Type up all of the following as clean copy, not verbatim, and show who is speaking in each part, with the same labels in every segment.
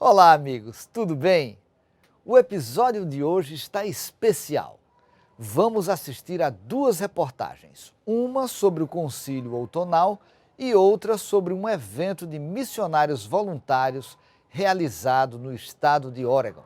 Speaker 1: Olá, amigos, tudo bem? O episódio de hoje está especial. Vamos assistir a duas reportagens, uma sobre o Concílio Outonal e outra sobre um evento de missionários voluntários realizado no estado de Oregon.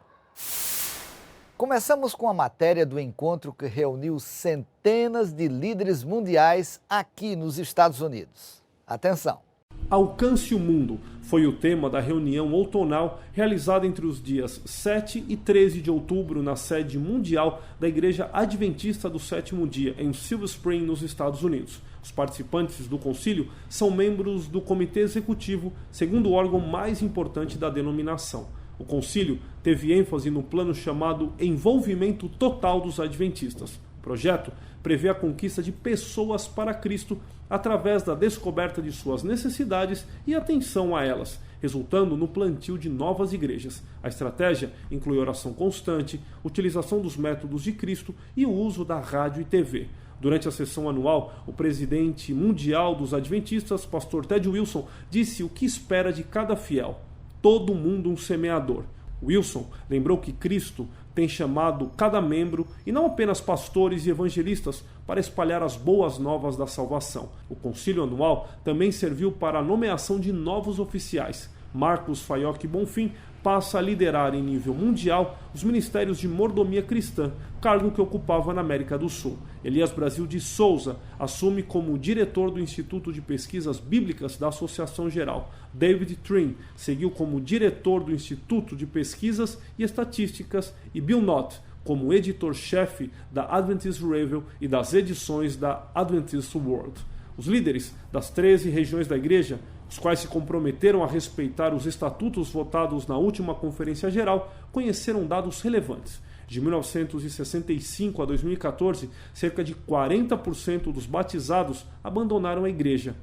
Speaker 1: Começamos com a matéria do encontro que reuniu centenas de líderes mundiais aqui nos Estados Unidos. Atenção!
Speaker 2: Alcance o Mundo foi o tema da reunião outonal realizada entre os dias 7 e 13 de outubro na sede mundial da Igreja Adventista do Sétimo Dia, em Silver Spring, nos Estados Unidos. Os participantes do concílio são membros do Comitê Executivo, segundo o órgão mais importante da denominação. O concílio teve ênfase no plano chamado Envolvimento Total dos Adventistas. O projeto prevê a conquista de pessoas para Cristo através da descoberta de suas necessidades e atenção a elas, resultando no plantio de novas igrejas. A estratégia inclui oração constante, utilização dos métodos de Cristo e o uso da rádio e TV. Durante a sessão anual, o presidente mundial dos Adventistas, pastor Ted Wilson, disse o que espera de cada fiel: todo mundo um semeador. Wilson lembrou que Cristo tem chamado cada membro, e não apenas pastores e evangelistas, para espalhar as boas novas da salvação. O concílio anual também serviu para a nomeação de novos oficiais. Marcos Faiocchi Bonfim passa a liderar em nível mundial os ministérios de mordomia cristã, cargo que ocupava na América do Sul. Elias Brasil de Souza assume como diretor do Instituto de Pesquisas Bíblicas da Associação Geral. David Trim seguiu como diretor do Instituto de Pesquisas e Estatísticas e Bill Knott como editor-chefe da Adventist Review e das edições da Adventist World. Os líderes das 13 regiões da igreja, os quais se comprometeram a respeitar os estatutos votados na última Conferência Geral, conheceram dados relevantes. De 1965 a 2014, cerca de 40% dos batizados abandonaram a igreja.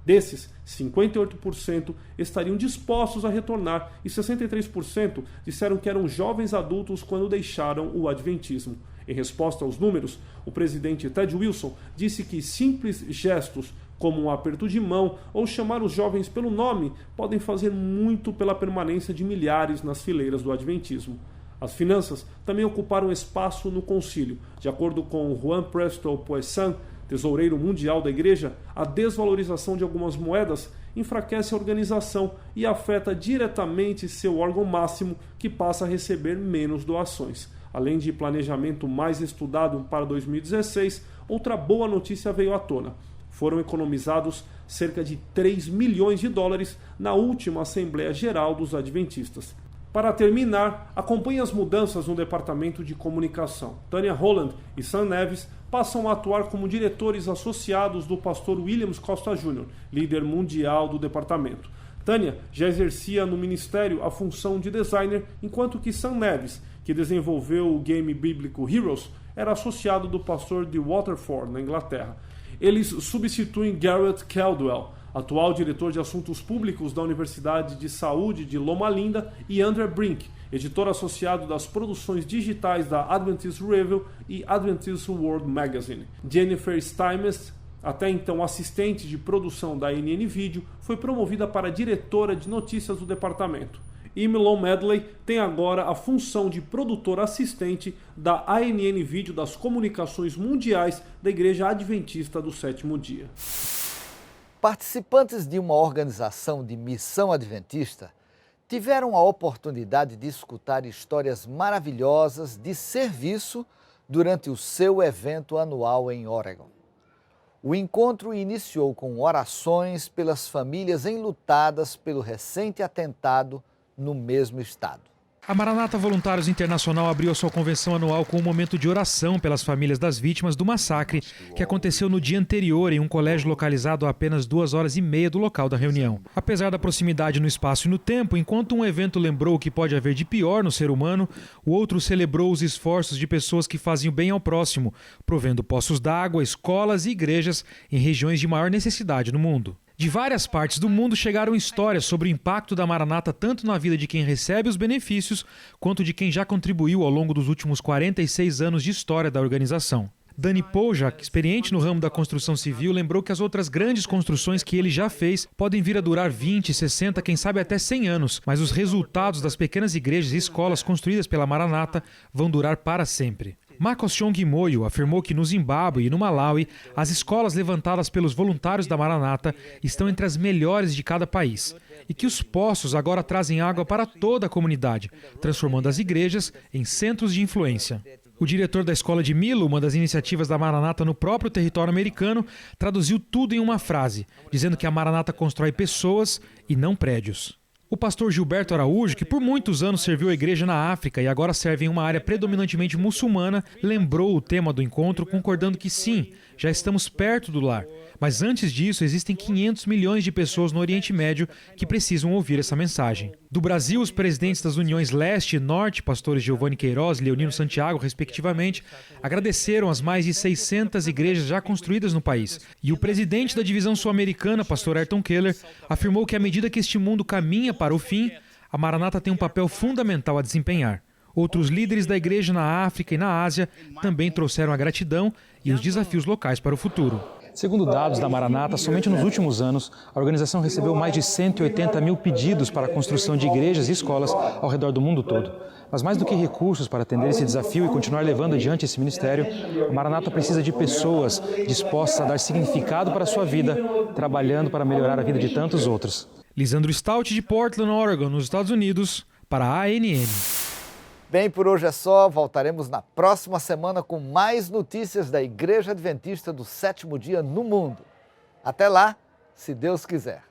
Speaker 2: Desses, 58% estariam dispostos a retornar e 63% disseram que eram jovens adultos quando deixaram o adventismo. Em resposta aos números, o presidente Ted Wilson disse que simples gestos como um aperto de mão ou chamar os jovens pelo nome podem fazer muito pela permanência de milhares nas fileiras do adventismo. As finanças também ocuparam espaço no concílio. De acordo com Juan Presto Poisson, tesoureiro mundial da igreja, a desvalorização de algumas moedas enfraquece a organização e afeta diretamente seu órgão máximo, que passa a receber menos doações. Além de planejamento mais estudado para 2016, outra boa notícia veio à tona. Foram economizados cerca de 3 milhões de dólares na última Assembleia Geral dos Adventistas. Para terminar, acompanhe as mudanças no Departamento de Comunicação. Tânia Holland e Sam Neves passam a atuar como diretores associados do pastor Williams Costa Jr., líder mundial do departamento. Tânia já exercia no ministério a função de designer, enquanto que Sam Neves, que desenvolveu o game bíblico Heroes, era associado do pastor de Waterford, na Inglaterra. Eles substituem Garrett Caldwell, atual diretor de assuntos públicos da Universidade de Saúde de Loma Linda, e Andrew Brink, editor associado das produções digitais da Adventist Review e Adventist World Magazine. Jennifer Steinmetz, até então assistente de produção da ANN Video, foi promovida para diretora de notícias do departamento. Emilon Medley tem agora a função de produtor assistente da ANN Video das comunicações mundiais da Igreja Adventista do Sétimo Dia.
Speaker 1: Participantes de uma organização de missão adventista tiveram a oportunidade de escutar histórias maravilhosas de serviço durante o seu evento anual em Oregon. O encontro iniciou com orações pelas famílias enlutadas pelo recente atentado no mesmo estado.
Speaker 3: A Maranata Voluntários Internacional abriu a sua convenção anual com um momento de oração pelas famílias das vítimas do massacre que aconteceu no dia anterior em um colégio localizado a apenas 2h30 do local da reunião. Apesar da proximidade no espaço e no tempo, enquanto um evento lembrou o que pode haver de pior no ser humano, o outro celebrou os esforços de pessoas que fazem o bem ao próximo, provendo poços d'água, escolas e igrejas em regiões de maior necessidade no mundo. De várias partes do mundo chegaram histórias sobre o impacto da Maranata tanto na vida de quem recebe os benefícios, quanto de quem já contribuiu ao longo dos últimos 46 anos de história da organização. Dani Poljak, experiente no ramo da construção civil, lembrou que as outras grandes construções que ele já fez podem vir a durar 20, 60, quem sabe até 100 anos, mas os resultados das pequenas igrejas e escolas construídas pela Maranata vão durar para sempre. Makosong Moyo afirmou que no Zimbábue e no Malawi, as escolas levantadas pelos voluntários da Maranata estão entre as melhores de cada país e que os poços agora trazem água para toda a comunidade, transformando as igrejas em centros de influência. O diretor da escola de Milo, uma das iniciativas da Maranata no próprio território americano, traduziu tudo em uma frase, dizendo que a Maranata constrói pessoas e não prédios. O pastor Gilberto Araújo, que por muitos anos serviu a igreja na África e agora serve em uma área predominantemente muçulmana, lembrou o tema do encontro, concordando que sim, já estamos perto do lar. Mas antes disso, existem 500 milhões de pessoas no Oriente Médio que precisam ouvir essa mensagem. Do Brasil, os presidentes das Uniões Leste e Norte, pastores Giovanni Queiroz e Leonino Santiago, respectivamente, agradeceram as mais de 600 igrejas já construídas no país. E o presidente da divisão sul-americana, pastor Ayrton Keller, afirmou que à medida que este mundo caminha para o fim, a Maranata tem um papel fundamental a desempenhar. Outros líderes da igreja na África e na Ásia também trouxeram a gratidão e os desafios locais para o futuro. Segundo dados da Maranata, somente nos últimos anos, a organização recebeu mais de 180 mil pedidos para a construção de igrejas e escolas ao redor do mundo todo. Mas mais do que recursos para atender esse desafio e continuar levando adiante esse ministério, a Maranata precisa de pessoas dispostas a dar significado para a sua vida, trabalhando para melhorar a vida de tantos outros. Lisandro Stout, de Portland, Oregon, nos Estados Unidos, para a ANN.
Speaker 1: Bem, por hoje é só. Voltaremos na próxima semana com mais notícias da Igreja Adventista do Sétimo Dia no mundo. Até lá, se Deus quiser.